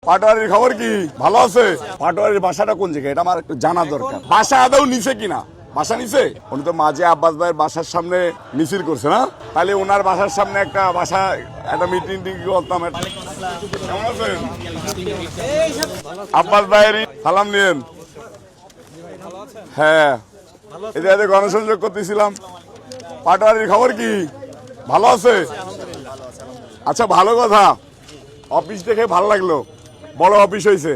পাটোয়ারির খবর কি? ভালো আছে? পাটোয়ারির বাসাটা কোন জায়গায় এটা আমার একটু জানা দরকার। বাসা আদৌ নিছে কিনা? বাসা নিছে? উনি তো মাঝে আব্বাস ভাইয়ের বাসার সামনে মিছিল করছে না? তাহলে ওনার বাসার সামনে একটা মিটিং করতাম। কেমন আছেন? আব্বাস ভাইয়ের সালাম নিয়েন। হ্যাঁ, এদের গণসংযোগ করতেছিলাম। পাটোয়ারির খবর কি? ভালো আছে? আচ্ছা, ভালো কথা। অফিস দেখে ভালো লাগলো, বড় অফিস হয়েছে।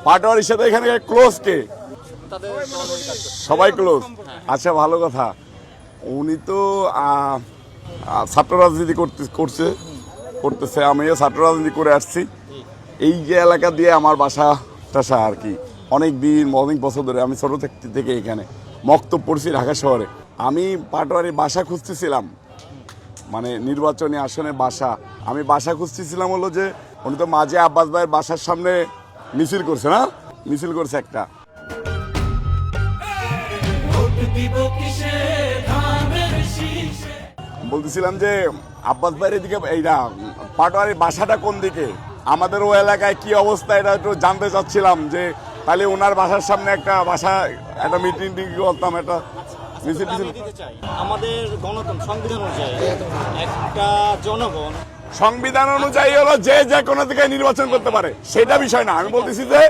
পাটোয়ারির সাথে এখানে ক্লোজ কে? সবাই ক্লোজ। আচ্ছা, ভালো কথা। উনি তো ছাত্র রাজনীতি করতেছে। আমিও ছাত্র রাজনীতি করে আসছি। এই যে এলাকা দিয়ে আমার বাসা টাসা আর কি, অনেক বছর ধরে আমি ছোট থেকে এখানে মক্তব পড়ছি ঢাকা শহরে। আমি পাটোয়ারি বাসা খুঁজতেছিলাম, মানে নির্বাচনী আসনে আমি বাসা খুঁজতেছিলাম হলো যে উনি তো মাঝে আব্বাস ভাইয়ের বাসার সামনে মিছিল করছে না? মিছিল করছে একটা। বলতেছিলাম যে আব্বাস ভাইয়ের এদিকে এইটা পাটোয়ারির বাসাটা কোন দিকে, আমাদের ও এলাকায় কি অবস্থা এটা একটু জানতে চাচ্ছিলাম। যে তাহলে ওনার বাসার সামনে একটা মিটিং করতাম, একটা মিছিল। আমাদের গণতন্ত্র সংবিধান অনুযায়ী হলো যে কোনো দিকে নির্বাচন করতে পারে, সেটা বিষয় না। আমি বলতেছি যে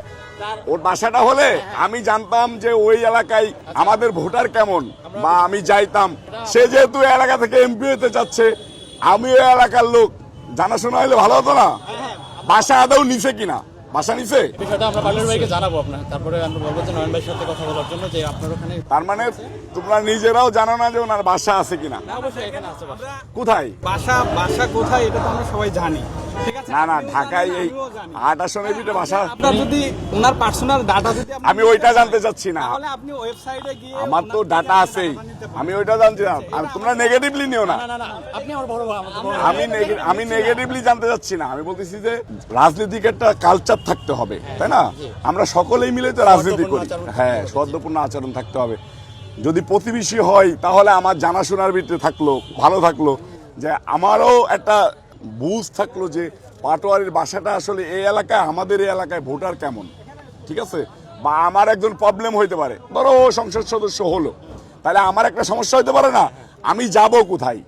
ওর বাসাটা হলে আমি জানতাম যে ওই এলাকায় আমাদের ভোটার কেমন, বা আমি যাইতাম। সে যেহেতু এলাকা থেকে এমপি হতে চাচ্ছে, আমি ওই এলাকার লোক, জানাশোনা হলে ভালো হতো না? বাসা আদৌ নিছে কিনা? বাসা নিছে? বিষয়টা আমরা পার্লার ভাইকে জানাবো আপনার, তারপরে আমরা বলবো যে নয়ন ভাইয়ের সাথে কথা বলার জন্য যে আপনার ওখানে। তার মানে তোমরা নিজেরাও জানো না যে ওনার বাসা আছে কিনা? অবশ্যই এখানে আছে বাসা। কোথায় বাসা কোথায় এটা তো আমরা সবাই জানি, ঠিক আছে? না, ঢাকায় এই 8 আসনের ভিতরে বাসা। আপনার যদি ওনার পার্সোনাল ডাটা যদি আমি ওইটা জানতে চাচ্ছি না। তাহলে আপনি ওয়েবসাইটে গিয়ে আমার তো ডাটা আছেই, আমি ওইটা জানছি না। আর তোমরা নেগেটিভলি নিও না। না আপনি আমার বড় ভাই, আমাদের বড় আমি নেগেটিভলি জানতে চাচ্ছি না। আমি বলতেছি যে রাজনীতিক একটা কালচার থাকতে হবে, তাই না? আমরা সকলেই মিলে তো রাজনীতি করি। হ্যাঁ, সৌহার্দ্যপূর্ণ আচরণ থাকতে হবে। যদি প্রতিবেশী হয় তাহলে আমার জানাশোনার ভিতরে ভালো থাকলো, যে আমারও একটা বুঝ থাকলো যে পাটোয়ারির বাসাটা আসলে এই এলাকায়, আমাদের এই এলাকায় ভোটার কেমন, ঠিক আছে? বা আমার একজন প্রবলেম হইতে পারে, ধরো ও সংসদ সদস্য হলো, তাহলে আমার একটা সমস্যা হইতে পারে না? আমি যাব কোথায়?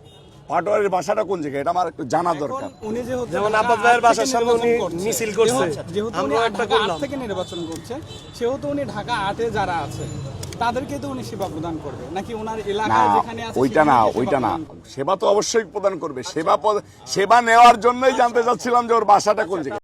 পাটোয়ারির বাসাটা কোন জায়গায় এটা আমার একটু জানা দরকার। উনি যেমন আব্বাস ভাইয়ের বাসার সামনে উনি মিছিল করছে, যেহেতু উনি ঢাকা 8 থেকে নির্বাচন করছে, সেহেতু উনি ঢাকা 8-এ যারা আছে তাদেরকে তো উনি সেবা প্রদান করবে, নাকি ওনার না, এলাকায় যেখানে আছে ওইটা না। সেবা তো অবশ্যই প্রদান করবে। সেবা নেওয়ার জন্যই জানতে চাচ্ছিলাম যে ওর বাসাটা কোন জায়গায়।